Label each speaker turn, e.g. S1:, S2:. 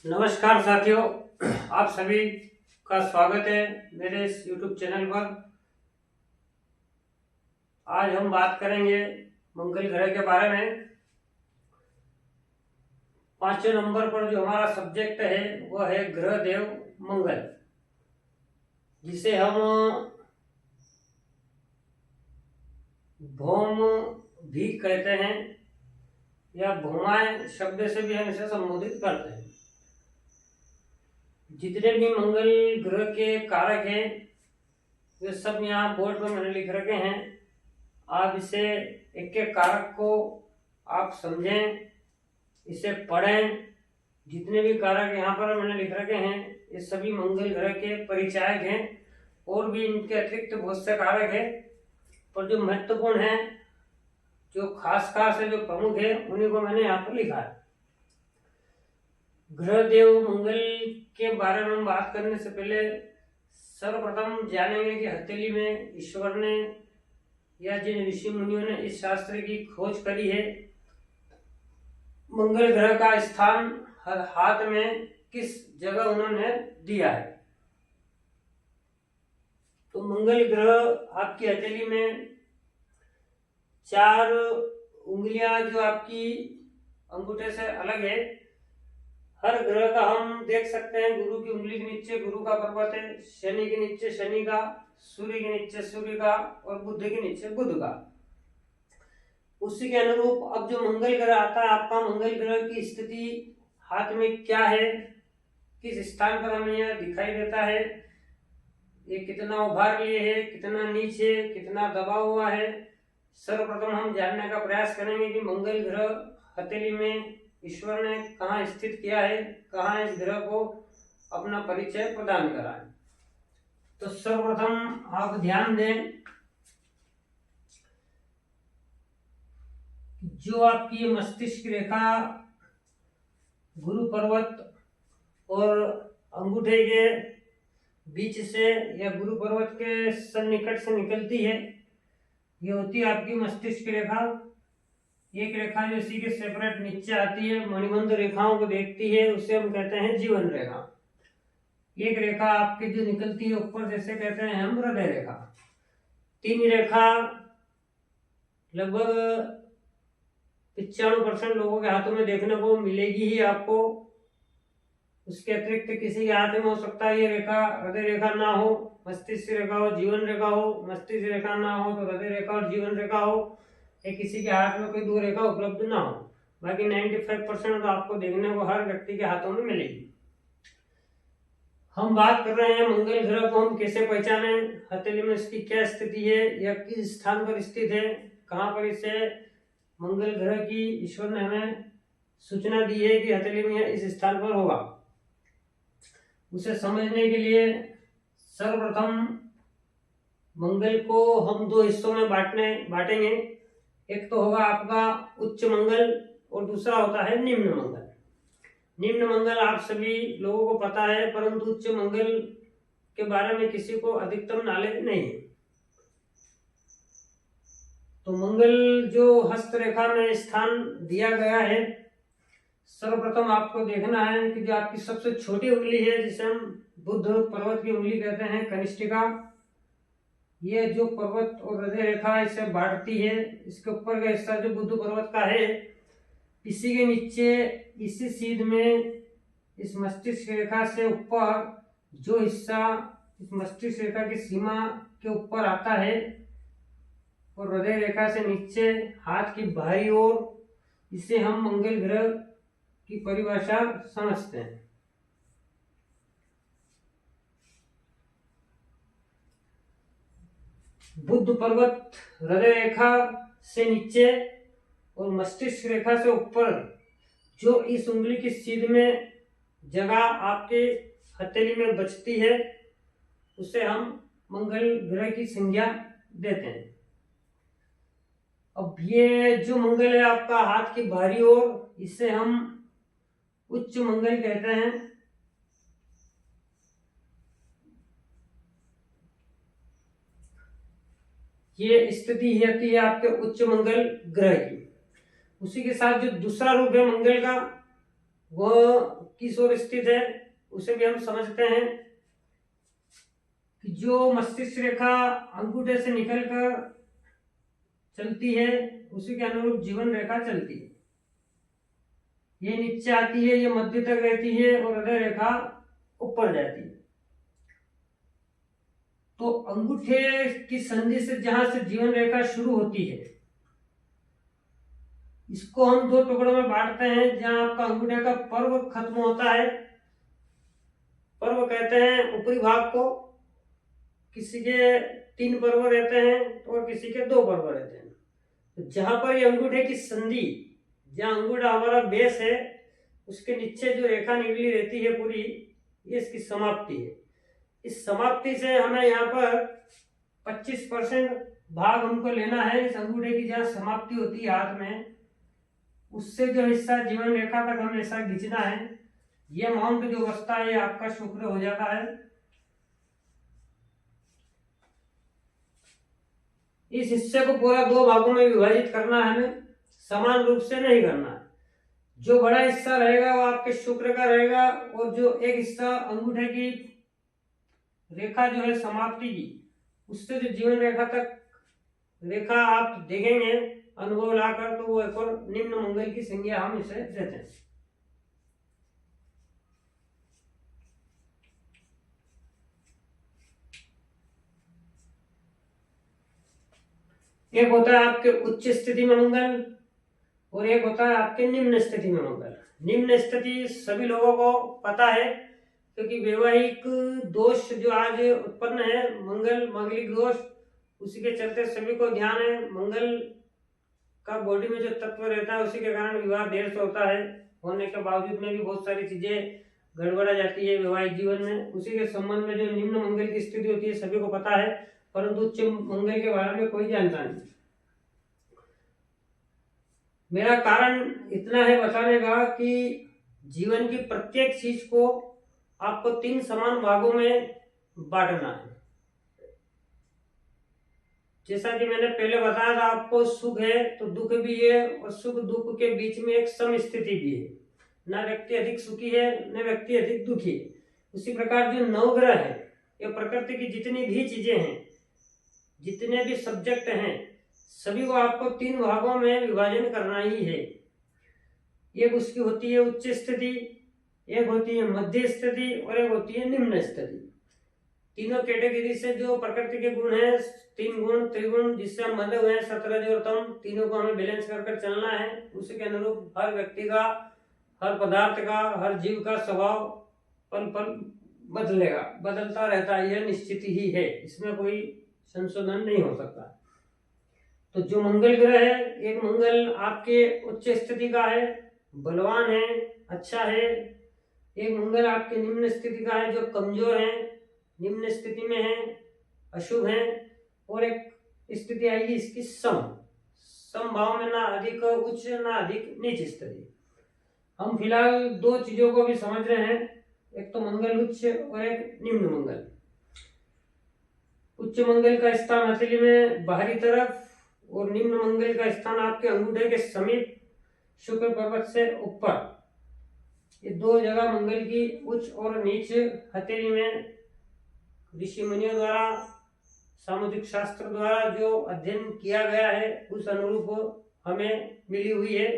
S1: नमस्कार साथियों, आप सभी का स्वागत है मेरे इस YouTube चैनल पर। आज हम बात करेंगे मंगल ग्रह के बारे में। 5वें नंबर पर जो हमारा सब्जेक्ट है वह है ग्रह देव मंगल, जिसे हम भौम भी कहते हैं या भौमाय शब्द से भी हम इसे संबोधित करते हैं। जितने भी मंगल ग्रह के कारक हैं वे सब यहाँ बोर्ड पर मैंने लिख रखे हैं। आप इसे एक एक कारक को आप समझें, इसे पढ़ें। जितने भी कारक यहाँ पर मैंने लिख रखे हैं ये सभी मंगल ग्रह के परिचायक हैं, और भी इनके अतिरिक्त बहुत से कारक हैं, पर जो महत्वपूर्ण है, जो खास है, जो प्रमुख है, उन्हीं को मैंने यहाँ पर लिखा है। ग्रह देव मंगल के बारे में हम बात करने से पहले सर्वप्रथम जानेंगे कि हथेली में ईश्वर ने या जिन ऋषि मुनियों ने इस शास्त्र की खोज करी है, मंगल ग्रह का स्थान हाथ में किस जगह उन्होंने दिया है। तो मंगल ग्रह आपकी हथेली में 4 उंगलियां जो आपकी अंगूठे से अलग है, हर ग्रह का हम देख सकते हैं। गुरु की उंगली के नीचे गुरु का पर्वत है, शनि के नीचे शनि का, सूर्य के नीचे सूर्य का, और बुध के नीचे बुध का। उसी के अनुरूप अब जो मंगल ग्रह आता है, आपका मंगल ग्रह की स्थिति हाथ में क्या है, किस स्थान पर हमें यह दिखाई देता है, ये कितना उभार लिए है, कितना नीचे, कितना दबा हुआ है। सर्वप्रथम हम जानने का प्रयास करेंगे कि मंगल ग्रह हथेली में ईश्वर ने कहाँ स्थित किया है, कहाँ इस ग्रह को अपना परिचय प्रदान करा है। तो सर्वप्रथम आप ध्यान दें, जो आपकी मस्तिष्क रेखा गुरु पर्वत और अंगूठे के बीच से या गुरु पर्वत के सन्निकट से निकलती है, ये होती है आपकी मस्तिष्क रेखा। एक रेखा जो इसी के सेपरेट नीचे आती है, मणिबंध रेखाओं को देखती है, उसे हम कहते हैं जीवन रेखा। एक रेखा आपकी जो निकलती है ऊपर, जैसे कहते हैं हम हृदय रेखा। 3 रेखा लगभग 95% लोगों के हाथों में देखने को मिलेगी ही आपको। उसके अतिरिक्त किसी के हाथ में हो सकता है ये रेखा हृदय रेखा ना हो, मस्तिष्क रेखा हो, जीवन रेखा हो, मस्तिष्क रेखा ना हो तो हृदय रेखा और जीवन रेखा हो, या किसी के हाथ में कोई 2 रेखा उपलब्ध ना हो। बाकी 95% तो आपको देखने को हर व्यक्ति के हाथों में मिलेगी। हम बात कर रहे हैं मंगल ग्रह को हम कैसे पहचाने, हथेली में इसकी क्या स्थिति है या किस स्थान पर स्थित है, कहाँ पर इसे मंगल ग्रह की ईश्वर ने हमें सूचना दी है कि हथेली में इस स्थान पर होगा। उसे समझने के लिए सर्वप्रथम मंगल को हम 2 हिस्सों में बांटेंगे। एक तो होगा आपका उच्च मंगल और दूसरा होता है निम्न मंगल। निम्न मंगल आप सभी लोगों को पता है, परंतु उच्च मंगल के बारे में किसी को अधिकतम नॉलेज नहीं है। तो मंगल जो हस्तरेखा में स्थान दिया गया है, सर्वप्रथम आपको देखना है कि जो आपकी सबसे छोटी उंगली है, जिसे हम बुध पर्वत की उंगली कहते हैं, कनिष्ठिका, ये जो पर्वत और हृदय रेखा इसे बांटती है, इसके ऊपर का हिस्सा जो बुध पर्वत का है, इसी के नीचे इसी सीध में इस मस्तिष्क रेखा से ऊपर जो हिस्सा इस मस्तिष्क रेखा की सीमा के ऊपर आता है और हृदय रेखा से नीचे हाथ की बाहरी ओर, इसे हम मंगल ग्रह की परिभाषा समझते हैं। बुध पर्वत हृदय रेखा से नीचे और मस्तिष्क रेखा से ऊपर जो इस उंगली की सीध में जगह आपके हथेली में बचती है, उसे हम मंगल ग्रह की संज्ञा देते हैं। अब ये जो मंगल है आपका हाथ की बाहरी ओर, इसे हम उच्च मंगल कहते हैं। ये स्थिति होती है आपके उच्च मंगल ग्रह की। उसी के साथ जो दूसरा रूप है मंगल का, वह किस ओर स्थित है उसे भी हम समझते हैं कि जो मस्तिष्क रेखा अंगूठे से निकलकर चलती है उसी के अनुरूप जीवन रेखा चलती है। ये नीचे आती है, ये मध्य तक रहती है और हृदय रेखा ऊपर जाती है। तो अंगूठे की संधि से जहां से जीवन रेखा शुरू होती है, इसको हम दो टुकड़ों में बांटते हैं। जहां आपका अंगूठे का पर्व खत्म होता है, पर्व कहते हैं ऊपरी भाग को, किसी के 3 पर्व रहते हैं और किसी के 2 पर्व रहते हैं। तो जहां पर ये अंगूठे की संधि, जहां अंगूठा हमारा बेस है, उसके नीचे जो रेखा निकली रहती है पूरी, ये इसकी समाप्ति है। इस समाप्ति से हमें यहाँ पर 25% भाग हमको लेना है इस अंगूठे की, जहाँ समाप्ति होती है हाथ में, उससे जो हिस्सा जीवन रेखा तक हमें ऐसा खींचना है। ये अमाउंट जो बचता है ये आपका शुक्र हो जाता है। इस हिस्से को पूरा 2 भागों में विभाजित करना है, हमें समान रूप से नहीं करना है। जो बड़ा हिस्सा रहेगा वो आपके शुक्र का रहेगा, और जो एक हिस्सा अंगूठे की रेखा जो है समाप्ति की, उससे जो जीवन रेखा तक रेखा आप देखेंगे अनुभव लाकर, तो वो एक और निम्न मंगल की संज्ञा हम इसे देते हैं। एक होता है आपके उच्च स्थिति में मंगल और एक होता है आपके निम्न स्थिति में मंगल। निम्न स्थिति सभी लोगों को पता है, क्योंकि वैवाहिक दोष जो आज उत्पन्न है, मंगल मांगलिक दोष, उसी के चलते सभी को ध्यान है। मंगल का बॉडी में जो तत्व रहता है उसी के कारण विवाह देर से होता है, होने के बावजूद में भी बहुत सारी चीजें गड़बड़ा जाती है वैवाहिक जीवन में। उसी के संबंध में जो निम्न मंगल की स्थिति होती है सभी को पता है, परंतु उच्च मंगल के बारे में कोई जानता नहीं। मेरा कारण इतना है बताने का कि जीवन की प्रत्येक चीज को आपको 3 समान भागों में बांटना है। जैसा कि मैंने पहले बताया था आपको, सुख है तो दुख भी है, और सुख दुख के बीच में एक सम स्थिति भी है। न व्यक्ति अधिक सुखी है न व्यक्ति अधिक दुखी है। उसी प्रकार जो नवग्रह है, ये प्रकृति की जितनी भी चीजें हैं, जितने भी सब्जेक्ट हैं, सभी को आपको 3 भागों में विभाजन करना ही है। एक उसकी होती है उच्च स्थिति, एक होती है मध्य स्थिति और एक होती है निम्न स्थिति। तीनों कैटेगरी से जो प्रकृति के गुण है, 3 गुण त्रिगुण, जिससे हम बंधे हुए हैं, सतरज और तम, तीनों को हमें बैलेंस कर चलना है। उसी के अनुरूप हर व्यक्ति का, हर पदार्थ का, हर जीव का स्वभाव पल पल बदलेगा, बदलता रहता है, यह निश्चित ही है, इसमें कोई संशोधन नहीं हो सकता। तो जो मंगल ग्रह है, एक मंगल आपके उच्च स्थिति का है, बलवान है, अच्छा है। एक मंगल आपके निम्न स्थिति का है, जो कमजोर है, निम्न स्थिति में है, अशुभ है। और एक स्थिति आएगी इसकी सम भाव में, ना अधिक उच्च ना अधिक नीच स्थिति। हम फिलहाल 2 चीजों को भी समझ रहे हैं, एक तो मंगल उच्च और एक निम्न मंगल। उच्च मंगल का स्थान हथेली में बाहरी तरफ, और निम्न मंगल का स्थान आपके अंगूठे के समीप शुक्र पर्वत से ऊपर। ये 2 जगह मंगल की उच्च और नीच हथेली में ऋषि मुनियों द्वारा, सामुद्रिक शास्त्र द्वारा जो अध्ययन किया गया है, उस अनुरूप हमें मिली हुई है।